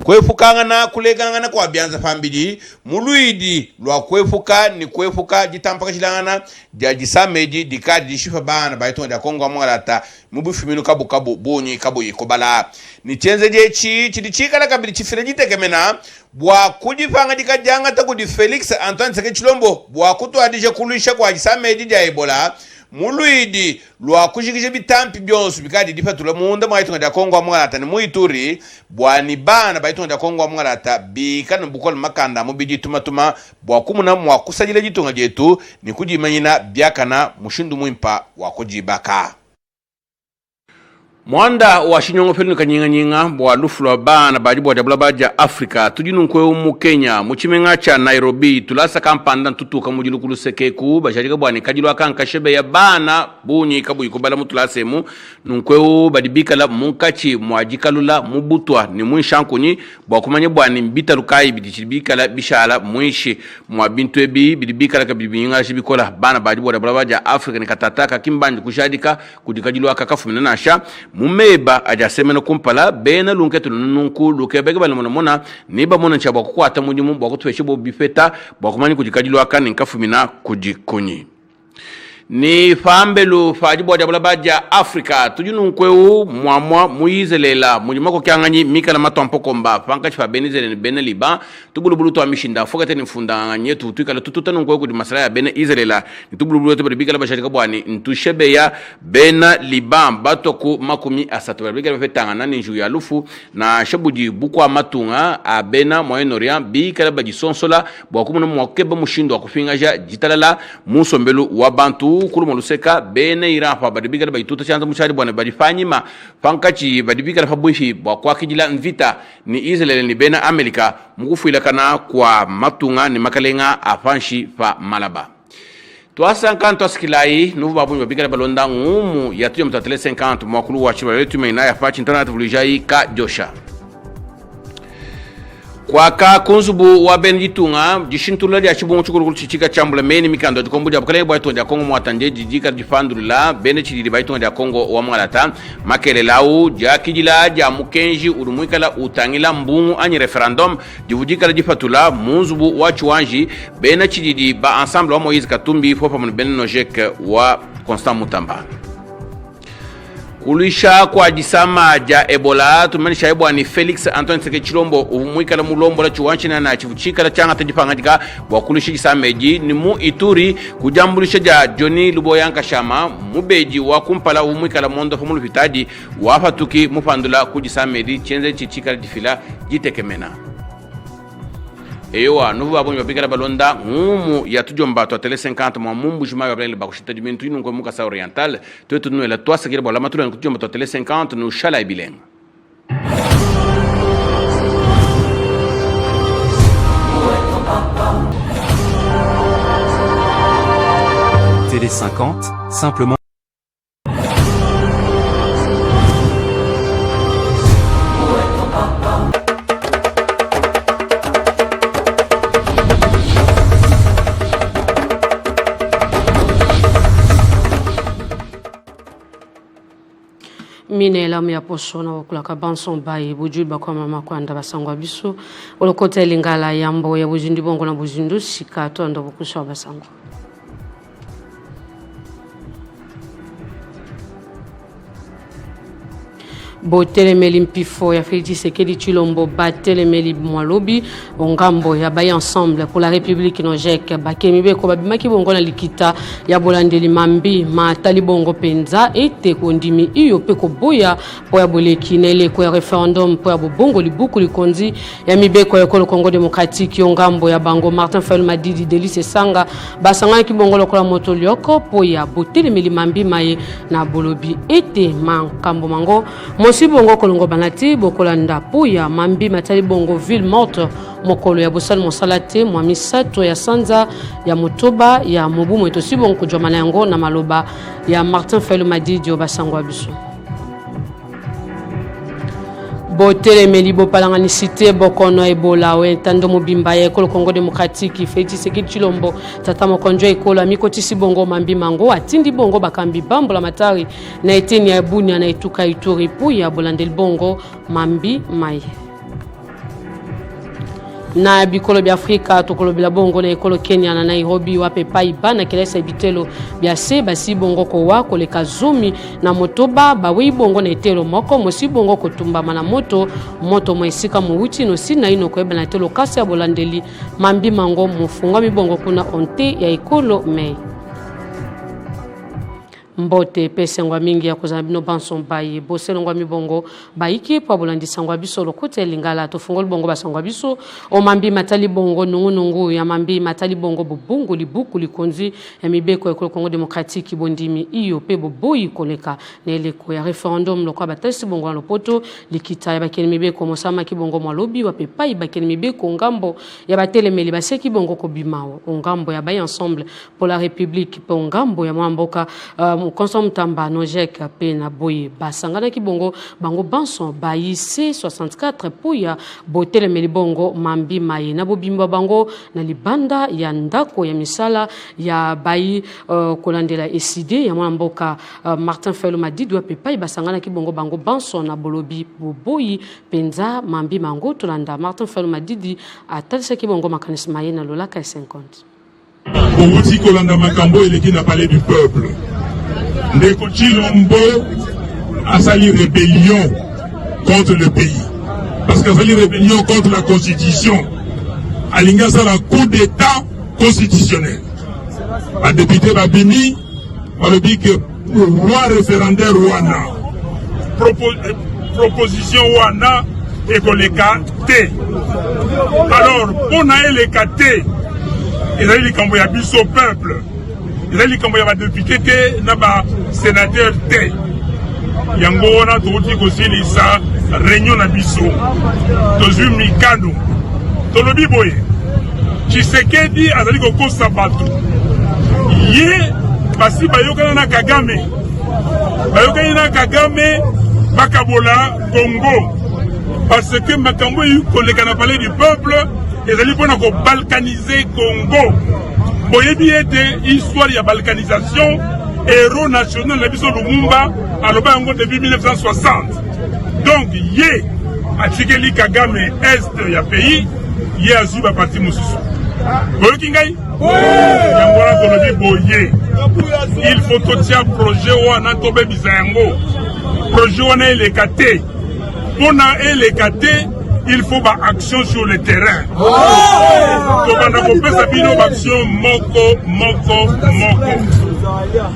kwefuka na kulegana kwa byanza fambidi muluidi lwa kwefuka ni kwefuka jitampaka chilangana dia jisameji dikadi shifa bana baitonga dia Kongo mwarata mubufiminu kabu bunyi kabu yikobala ni chenze jechi chidichika la kabili chifire jitekemena bwa kujifanga dikajanga takudi Felix Antoine Seke Chilombo bwa kutu adije kulisha kwa jisameji dia Ebola muluidi lwa kushikisha bitampi byonsu bikadi difatula munda mwaitunga dia Kongo mwarata ni muituri bwani bana baitunga dia Kongo mwarata bikana bukola makanda mubidi tumatuma bwa kumuna mwakusajile jitunga jetu ni kujimanyina byakana mushindu mwimpa wa kujibaka Mwanda wa shinyongo felu kanyinga bwa lufulwa bana baji bwa dabula baja Afrika tujinu nkwe mu Kenya muchimenga cha Nairobi tulasa kampanda tutuka mujilukulu sekeku bashajika bwa ni kajilu akanka shebe ya bana bunyi kabu yikubala mutulasemu nkwe badibika la munkachi mwajikalula mubutwa ni mwishankunyi bwa kumanye bwa ni mbita lukai bidichibika la bishala mwishi mwabintu ebi bidibika la kabibinga shibikola bana baji bwa dabula baja Afrika ni katataka kimbanji kushadika kudikajilu akakafu minanasha mumeba ajaseme no kumpala bena lunketu nunku lukebege bali mona niba mona chaba kukwata mujimu bwa kutweshe bo bifeta bwa kumanyi kujikajilwa kan nkafumina kujikonyi ni fambelu fajibu wajabula baja Afrika tujunu nkweu muamua muizelela mujimako kianganyi mika na mato mpoko mba fanka chifa benizele ni bene liba tubulubulu tuwa mishinda fokate ni mfunda nyetu tuikala tututa nkweu kudi masala ya bene izelela ni tubulubulu tuwa bika la bashadika bwani ntushebe ya bena liba mbato ku makumi asatu bika la bafetanga na ninju ya lufu na shabuji bukwa matunga a bena moyenoria bika la bajisonsola bwakumuna mwakeba mushindo wakufingaja jitalala musombelu wabantu kulumo luseka bene irafa badibika la baituta chanza mushari bwana badifanyima fankachi badibika la fabuifi bwa kwa kijila mvita ni Israel ni bena Amerika mukufuila kana kwa matunga ni makalenga afanshi fa malaba tuasa nkanto asikilai nuvu babu babika la balonda ngumu ya tuyo mtatele 50 mwakulu wa chiba letu meina ya fachi internet vulijai ka Josha kwa ka kunzubu wa benjitunga jishintula ya chibungu chukuru chichika chambula meni mikando jikombuja bukale bwa tonja Kongo mwatanje jijika jifandula bene chidiri baitonga ya Kongo wa mwarata makele lau jakijila ja mukenji urumuikala utangila mbungu anyi referendum jivujika jifatula munzubu wa chuanji bene chidiri ba ensemble wa Moise Katumbi fofa munu bene nojek wa Constant Mutamba kulisha kwa jisama ja Ebola tumanisha ebwa ni Felix Antoine Seke Chilombo umwikala mulombo la chuanchina na chivuchika la changa tajipangajika wakulisha jisameji ni mu Ituri kujambulisha ja Johnny Luboyanka Shama mubeji wakumpala umwikala mondo famulu vitaji wafatuki mupandula kujisameji chenze chichika jifila jitekemena ewa nuvu babu mbika la balonda ngumu ya tujomba to tele 50 mwa mumbu juma ya bale bakushita dimentu inu kwa muka sa oriental to nu la toasa kile bola matula kujomba to tele 50 nu shala ibileng Télé 50 simplement mine la mya posona wakulaka banson bayi bujuba kwa mama kwanda basangwa biso olokote lingala yambo ya bujindi bongo na bujindu sika tondo bukusha basangwa botelemeli mpifo ya Félix Tshisekedi Tshilombo batelemeli mwalobi ongambo ya baye ensemble pour la République nojek bakemi beko babimaki bongo na likita ya bolandeli mambi matali bongo penza ete kondimi iyo pe koboya po ya boleki na eleko ya referendum po ya bongo libuku likonzi ya mibeko ya kolo Congo démocratique ongambo ya bango Martin Fayulu Madidi Delice Sanga basanga ki bongo lokola moto lioko po ya botelemeli mambi maye na bolobi ete mankambo mango mosi bongo kolongo banati bokolanda po ya mambi matali bongo ville morte mokolo ya bosal mosalate mwa misato ya sanza ya motoba ya mobumo etosi bongo kujomana yango na maloba ya Martin Fayulu Madidi obasangwa biso botelemeli bopalanganisite bokono ebola wentando mobimba ya ekolo Congo démocratique Félix Tshisekedi Tshilombo tata mokonjo ekolo amikotisi bongo mambi mango atindi bongo bakambi bambola matari na eteni ya bunia na etuka ituri pu ya bolandeli bongo mambi mai na bikolo bya Afrika tokolo bila bongo na ekolo Kenya na Nairobi wape paiba na kelesa bitelo bya se basi bongo ko wa koleka zumi na motoba bawe bongo na etelo moko mosi bongo kotumba mana moto moesika muwuti no sina ino ko eba na etelo kasi ya bolandeli mambi mango mufunga mibongo kuna onte ya ekolo me mbote pesengwa mingi ya kuzambino banson bayi boselongwa mibongo bayiki po bolandisangwa biso lokote lingala tofungol bongo basangwa biso o mambi matali bongo nungu ya mambi matali bongo bubungu libuku likonzi ya mibeko ya Congo démocratique bondimi iyo pe boboyi koleka na eleko ya referendum lokwa batasi bongo na lopoto likita ya bakeni mibeko mosama ki bongo mwalobi wa pepai bakeni mibeko ngambo ya batelemeli baseki bongo kobimao ngambo ya baye ensemble pour la République pe ngambo ya mwamboka Consom Tamba Nojek pe na boye basangana ki bongo bango banson bayi C64 puya botelemeli bongo mambi maye na bobimba bango na libanda ya ndako ya misala ya bayi kolandela eside ya mwamboka Martin Fayulu Madidi wa pepai basangana ki bongo bango banson na bolobi boboyi penza mambi mango tolanda Martin Fayulu Madidi atalisa ki bongo makanisme maye na lolaka 50 Bouti kolanda makambo eleki na palais du peuple. Ndeko Tshilombo a sali rébellion contre le pays. Parce qu'il a sali rébellion contre la constitution. Alinga sa la coup d'état constitutionnel. A député Babini, on le dit que loi référendaire Wana, proposition Wana et qu'on les T. Alors, pour naïe les T, il a dit qu'on y a bis au peuple. Il a dit qu'on y a député T, n'a sénateur T. Yango wana touti kosili sa réunion na biso. Tozu mikano. Tolobi boye. Tshisekedi azali kokosa bato. Ye basi bayokana na Kagame. Bayokana na Kagame bakabola Congo. Parce que makambo yu koleka na palais du peuple ezali pona ko balkaniser Congo. Boyebi ete histoire ya balkanisation héros national la biso Lumumba aloba yango depuis 1960. Donc ye atikeli Kagame est ya pays ye azuba parti mosusu. Boyoki ngai? Yango na kolobi boye. Il faut totia projet wana tobe bisango. Projet wana eleka te. Pona eleka te, il faut ba action sur le terrain. Tobanda kopesa bino action moko.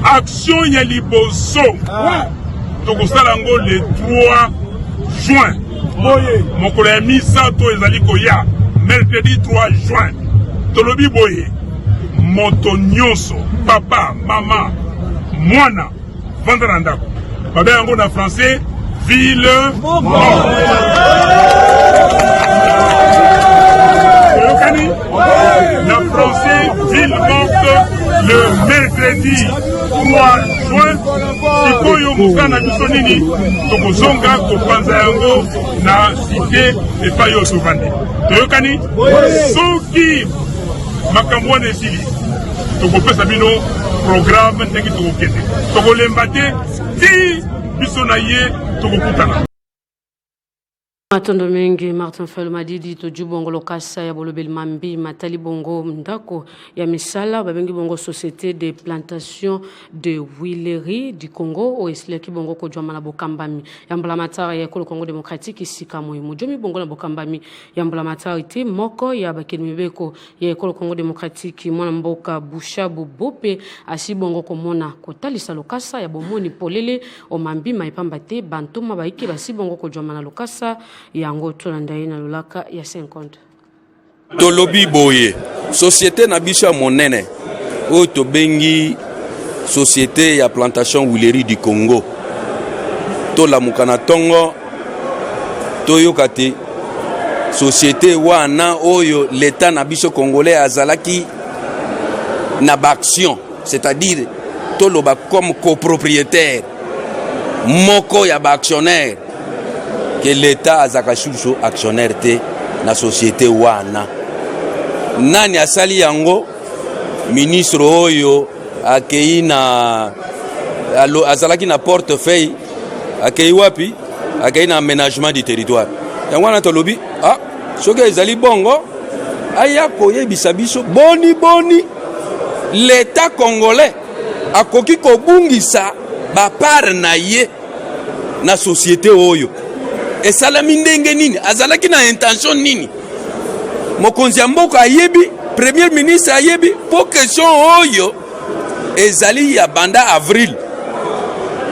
Action ya liboso. Tokosala ngo le 3 juin. Mokolo ya misato ezali koya mercredi 3 juin. Tolobi boye moto nyonso, papa, mama, mwana vendre ndako. Babe yango na français ville morte. La français ville morte le mercredi 3 juin. Sikoyo mukana biso nini tokozonga kopanza yango na cité epai yo sovandi. Toyokani soki makambo wana esili tokopesa bino programme ndenge tokokende tokolemba te ti biso na ye tokokutana. Matondo mengi Martin Fayulu Madidi to jubongo lokasa ya bolobeli mambi matali bongo ndako ya misala babengi bongo société de plantation de huilerie du Congo o esleki bongo ko jwama na bokambami ya mbalamatari ya Congo démocratique isika moyo jomi bongo na bokambami ya mbalamatari te moko ya bakeni mibeko ya Congo démocratique mwana mboka Bushabu Bope asi bongo komona kotalisa lokasa ya bomoni polele o mambi maipamba te bantoma baiki basi bongo ko jwama na lokasa yango tolandaye na lolaka ya 50 tolobi boye société na biso monene o to bengi société ya plantation huilerie du Congo to la mukana tongo to yokate société wana oyo l'état na biso congolais azalaki na baction, c'est-à-dire to loba comme copropriétaire moko ya ba actionnaire que l'état azakashusho actionnaire te na société wana nani asali yango ministre oyo akei na azalaki na portefeuille akei wapi akei na aménagement du territoire yango na tolobi soki ezali bongo aya koyebisa biso boni l'état congolais akoki kobungisa ba part na ye na société oyo esalami ndenge nini azalaki na intention nini mokonzi ya mboka ayebi premier ministre ayebi po question oyo ezali ya banda avril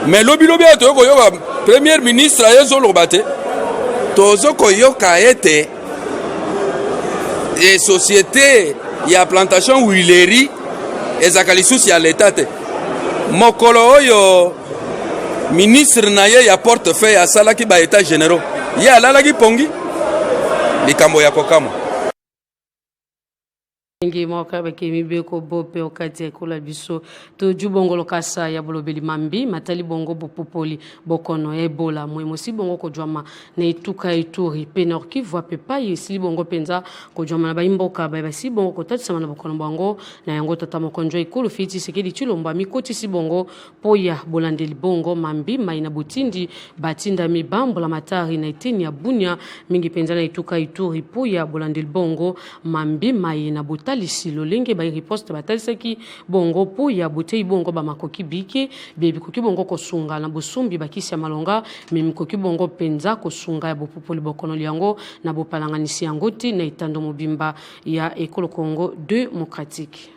mais lobi atoyoko yoka premier ministre ayezo loba te tozoko yoka ete et société ya plantation huilerie ezaka lisusi ya l'état te mokolo oyo ministre na ye ya portefeuille asalaki ba état généraux ye alalaki pongi likambo ya kokama ngi moka bakemi beko bope okati ekola biso to jubongo lokasa ya bolobeli mambi matali bongo bopopoli bokono ebola mosi bongo ko jwama na ituka ituri penor ki voa pepa yesili bongo penza ko jwama na baimboka ba basi bongo ko tatisa na bokono bango na yango tata mokonjo ikulu fiti sekedi chilomba mikoti si bongo poya bolandeli bongo mambi maina butindi batinda mibambo la matari na iteni ya bunya mingi penza na ituka ituri poya bolandeli bongo mambi maina buta lisilo lenge ba riposte batalisaki bongo po ya botei bongo ba makoki bike bebi koki bongo kosunga na bosumbi bakisi ya malonga memi koki bongo penza kosunga ya bopopoli bokono liango na bopalanganisi yango ti na itando mobimba ya ekolo Congo démocratique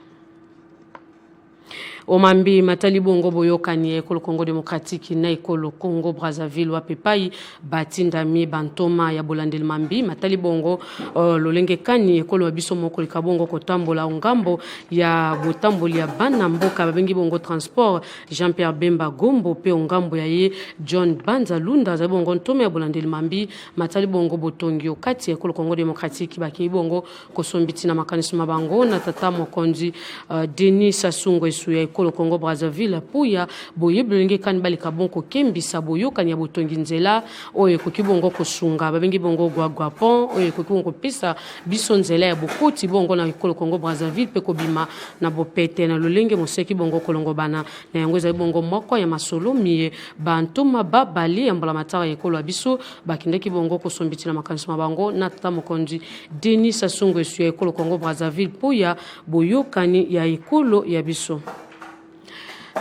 Omambi matali bongo boyokani ekolo Congo démocratique na ekolo Congo Brazzaville wa pepai batinda mi bantoma ya bolandeli mambi matali bongo lolenge kani ekolo biso moko likabongo kotambola ngambo ya botamboli ya bana mboka babengi bongo transport Jean-Pierre Bemba Gombo pe ngambo ya ye John Banza Lunda za bongo ntoma ya bolandeli mambi matali bongo botongi okati ekolo Congo démocratique baki bongo kosombiti na makanisma bango na tata mokonzi Denis Sassou Nguesso ya ekolo Congo Brazzaville puya boye blenge kan balika bonko kembisa boyo kanya botongi nzela oye koki bongo kosunga babengi bongo gwagwa pont oye koki bongo pesa biso nzela ya bokoti bongo na ekolo Congo Brazzaville pe kobima na bopete na lolenge moseki bongo kolongo bana na yango za bongo moko ya masolo miye bantuma babali ambala matara ekolo biso bakindeki bongo kosombiti na makanisma bango na tata mokonzi Denis Sassou Nguesso ya ekolo Congo Brazzaville puya boyo kani ya ekolo ya biso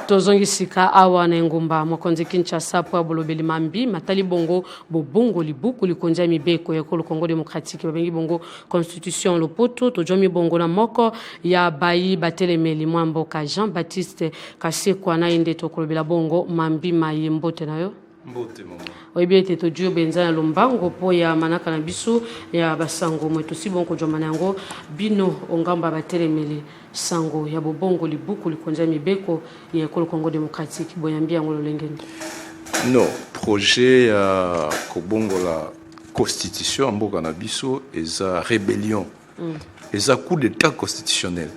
tozongisika awa na ngumba mokonzi Kinshasa po bolobeli mambi matali bongo bobongo libuku likonja mibeko ya ekolo Congo démocratique babengi bongo constitution lopoto tojomi bongo na moko ya bayi batelemeli mwamboka Jean-Baptiste Kasekwa na inde tokolobela bongo mambi mayembote nayo mbote mama oyebiete tojuo benza ya lombango po ya manaka na biso ya basango mwetu si bongo jomana yango bino ongamba batelemeli sango ya bobongo libuku likonza mibeko ya ekolo Congo démocratique boyambi yango lolengeni non projet ya kobongo la constitution mboka na biso eza rébellion eza coup d'état constitutionnel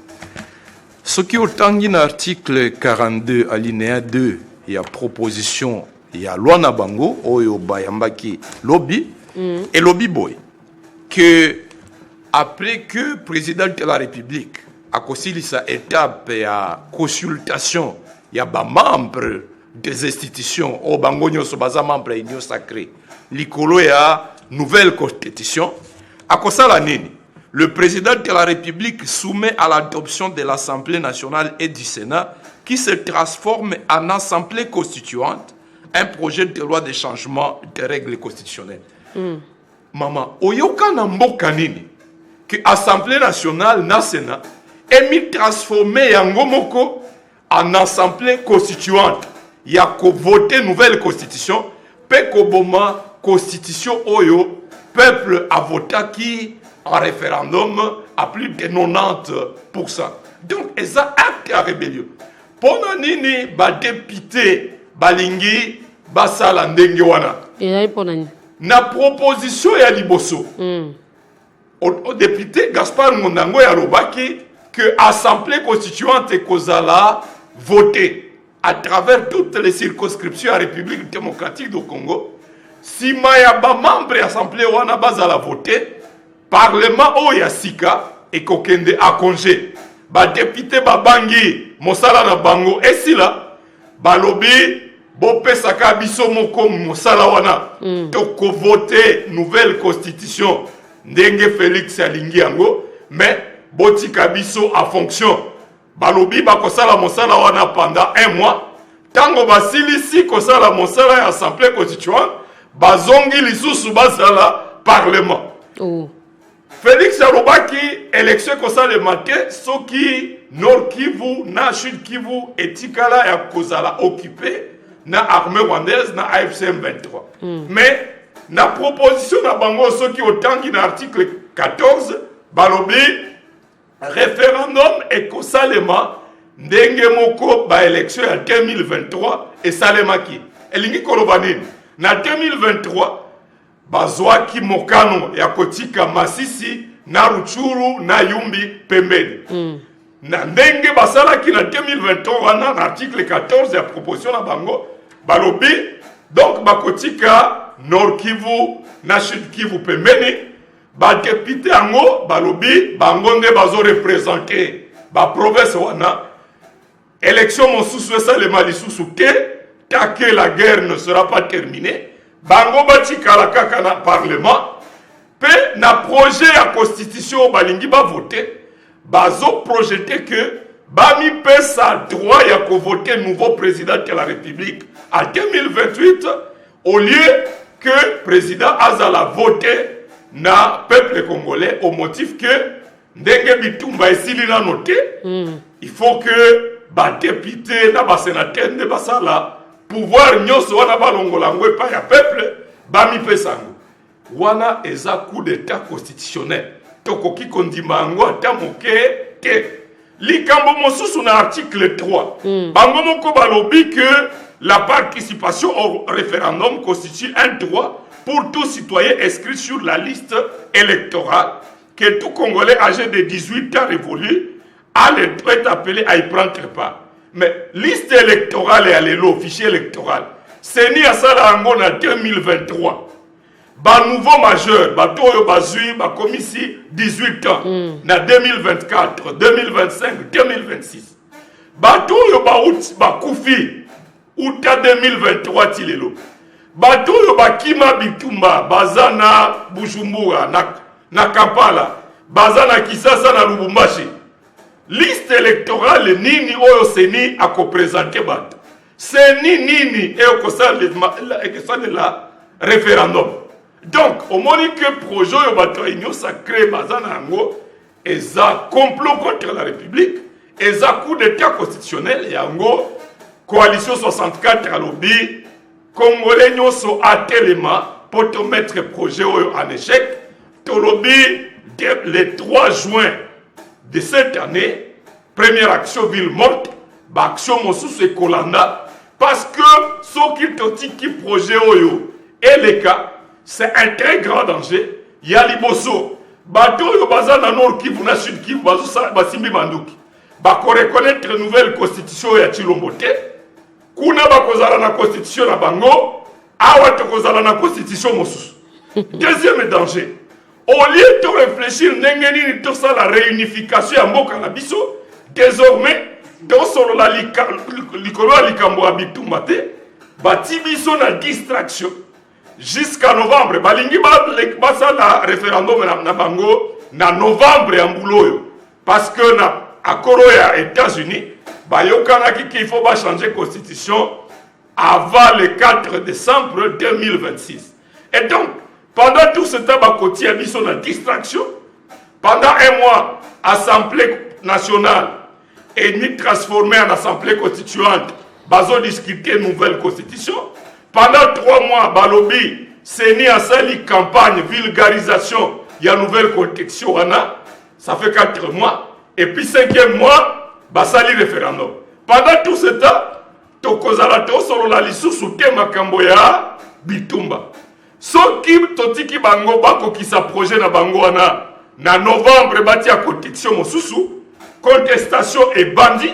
ce qui otangi na article 42 alinéa 2 ya proposition ya loi na bango oyo bayambaki lobby et lobby boy que après que président de la République a kosilisa étape ya consultation ya ba membre des institutions au bango nyoso baza membre ya union sacrée likolo ya nouvelle constitution, à kosala nini? Le président de la République soumet à l'adoption de l'Assemblée nationale et du Sénat, qui se transforme en assemblée constituante, un projet de loi de changement des règles constitutionnelles. Maman, oyoka na mboka nini que Assemblée nationale na Sénat est transformé yango moko en assemblée constituante. Il y a voté nouvelle constitution, pe koboma constitution oyo peuple a voté qui en référendum à plus de 90%. Donc, ils ont acte à rébellion. Pendant nini ba député balingi basala ndenge wana. Na proposition ya liboso. Au député Gaspard Mondango ya lobaki que assemblée constituante kozala voter à travers toutes les circonscriptions à la République démocratique du Congo. Si maya ba membre assemblée wana bazala voter, parlement o ya sika et kokende a congé. Ba député babangi mosala na bango esila balobi bopesaka biso moko mosala wana toko voter nouvelle constitution ndenge Félix alingi yango mais botika biso en fonction balobi bakosala mosala wana pendant 1 mois tango basilisi kosala mosala ya assemblée constituante bazongi lisusu basala parlement. Félix Arobaki, élection comme ça le matin, ce qui Nord Kivu, na Sud Kivu, et Tikala et Kozala occupé, na armée rwandaise, na AFCM 23. Mais, na proposition na bango, ce qui autant qui na article 14, balobi, référendum et kosalema, ndenge moko ba élection en 2023, et salema ki. Elingi kolobanini, na 2023, bazwaki mokano ya kotika Masisi na Ruchuru na Yumbi pembeni. Na ndenge basalaki na 2023 wana na article 14 ya proposition na bango balobi donc bakotika Nord Kivu na Sud Kivu pembeni ba député ango balobi bango nde bazo représenter ba province wana élection mosusu esalema lisusu te tant que la guerre ne sera pas terminée. Bango batikala kaka na parlement pe na projet ya constitution balingi ba voter bazo projeter que bami pesa droit ya ko voter nouveau président de la République en 2028 au lieu que président azala voter na peuple congolais au motif que ndenge bitumba esili na noté il faut que ba député na ba sénateur ne basala pouvoir nyonso wana balongola ngwe pa ya peuple bami pesango wana eza coup d'état constitutionnel tokoki kondima ngo ata moke te likambo mosusu na article 3 bango moko balobi que la participation au référendum constitue un droit pour tout citoyen inscrit sur la liste électorale que tout Congolais âgé de 18 ans révolu a le droit d'être appelé à y prendre part. Mais liste électorale et allélo, fichier électoral, c'est ni à ça en 2023. Ba nouveau majeur, ba toyo bazui, ba commissi 18 ans, na 2024, 2025, 2026. Ba toyo ba out, ba koufi, outa 2023 tilelo. Ba toyo ba kima bitumba, bazana Bujumbura, na Kampala, bazana Kisasa na Lubumbashi. Liste électorale nini oyo seni a représenter bato. Seni nini e ko sa la référendum. Donc au moment que projet yo bato union sacré bazana ngo eza complot contre la République, eza coup d'état constitutionnel yango coalition 64 à lobby congolais nyonso atelema pour te mettre projet oyo en échec. To lobby le 3 juin de cette année, première action ville morte, action mosusu et Kolanda, parce que ce qui totiki projet oyo et les cas, c'est un très grand danger. Il y a liboso, bato yo bazana nord Kivu na sud Kivu basimbi banduki, bako reconnaître nouvelle constitution ya Chilombote, kuna bakozala na constitution na bango, awa tokozala na constitution mosusu. Deuxième danger. Au lieu de réfléchir, à la réunification à Mboka na biso, désormais, dans solo la likolo likambo abitumate, bati biso na distraction. jusqu'à novembre balingi basala référendum na bango na novembre ya mbuloyo parce que na akoro ya États-Unis bayokanaki qu'il faut changer constitution avant le 4 décembre 2026. Et donc pendant tout ce temps bakoti ya biso na distraction pendant un mois assemblée nationale et ni transformée en assemblée constituante bazo discuter nouvelle constitution. Pendant 3 mois, Balobi, Seni a sali campagne, vulgarisation, il y a nouvelle constitution, ça fait 4 mois. Et puis 5e mois, Basali référendum. Pendant tout ce temps, Tokozalato solo la lisu soute makambo ya Bitumba. Soki totiki bango bako ki sa projet na bango na novembre bati a constitution mosusu, contestation et bandi,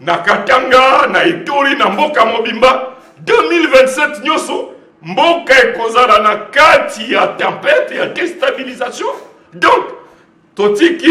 na Katanga, na Ituri, na Mboka Mobimba, 2027 nyoso mboka ekozala na kati ya tempête ya déstabilisation. Donc totiki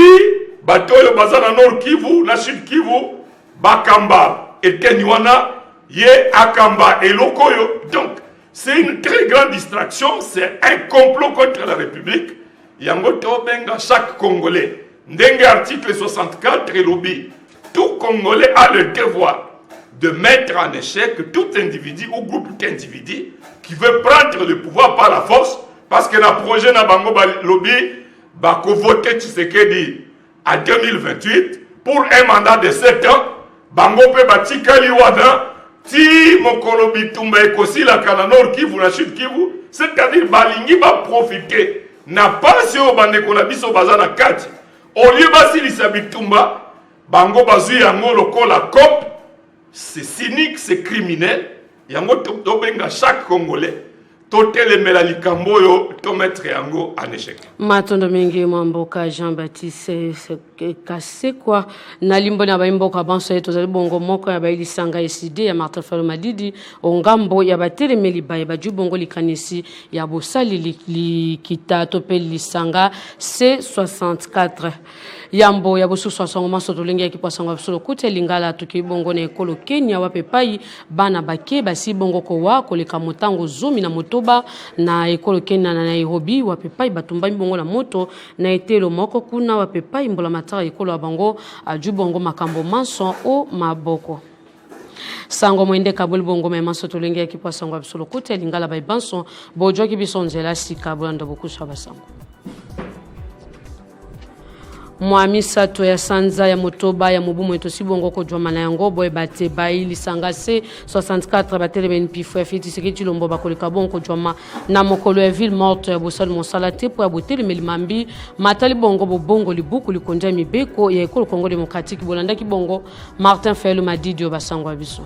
batoyo bazana Nord Kivu na Sud Kivu bakamba etenywana ye akamba elokoyo. Donc c'est une très grande distraction, c'est un complot contre la République. Yango tobenga chaque Congolais ndenge article 64 elobi tout Congolais a le devoir de mettre en échec tout individu ou groupe d'individus qui veut prendre le pouvoir par la force parce que le projet na bango lobby va voter Tshisekedi à 2028 pour un mandat de 7 ans. Bango pe batikali wana ti mokolo bitumba ekosi la kana Nord Kivu na Sud Kivu, c'est-à-dire balingi ba profiter na pas au bande ko na biso bazana kati au lieu basilisa bitumba bango bazui yango lokola COP. C'est cynique, c'est criminel. Yango tobenga chaque Congolais totelemela likambo yo to mettre yango en échec. Matondo mingi mwamboka Jean-Baptiste Kasekwa na limbo na baimboka banso yeto zali bongo moko ya baili sanga SID ya Martin Fayulu Madidi ongambo ya batelemeli baye baju bongo likanisi ya bosali likita topeli lisanga C64 yambo ya bosu 60 maso tolengi ya kipasanga bisolo kute lingala tukibongo na ekolo Kenya wapepai bana bake basi bongo ko wa koleka motango zumi na motoba na ekolo Kenya na Nairobi wapepai batumba mbongo na moto na etelo moko kuna wapepai mbola matara ekolo wa bango aju bongo makambo manso o maboko sango mwende kabul bongo me manso tolengi ya kipasanga bisolo kute lingala bai banso bojo kibisonzela sika bulanda bokusha basango Mwami sato ya sanza ya motoba ya mubumu eto sibongo ko jwa mana yango boy bate bayi lisanga C 64 batele ben pifu fiti sekiti lombo bakoleka bonko jwa na mokolo ya ville morte ya bosal monsalate po ya botele melimambi matali bongo bongo libuku likonja mibeko ya ekolo Congo démocratique bolanda ki bongo Martin Fayulu Madidi obasangwa biso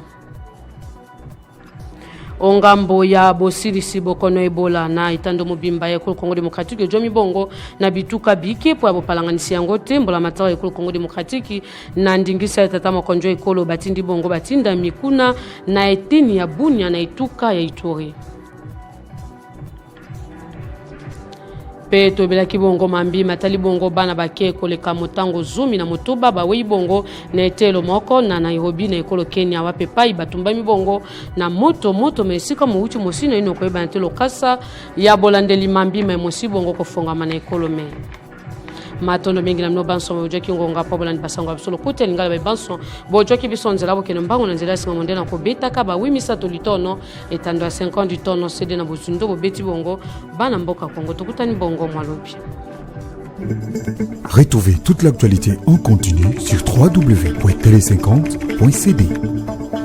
ongambo ya bosiri sibokono ebola na itando mobimba ya Congo démocratique jomi bongo na bituka bike po abopalanganisi yango te mbola matara ya Congo démocratique na ndingisa tata makonjo ekolo batindi bongo batinda mikuna na eteni ya bunya na ituka ya Ituri Peto belaki bongo mambi matali bongo bana bake koleka motango zumi na motoba bawe bongo na etelo moko na Nairobi na ekolo Kenya wapepai batumba mibongo na moto mesika muuchi mosina ino ko ebantelo kasa ya bolandeli mambi me mosibongo kofonga mana ekolo me matondo mingi na mno banso bojo ki ngonga pa bolandi basango absolo kote lingala ba banso bojo ki bisonzela bo kene mbango na nzela singa mondena ko betaka ba 800 litono etando 50 du tono cede na bozundo bo beti bongo bana mboka Kongo tokutani bongo mwalobi. Retrouvez toute l'actualité en continu sur www.tele50.cd.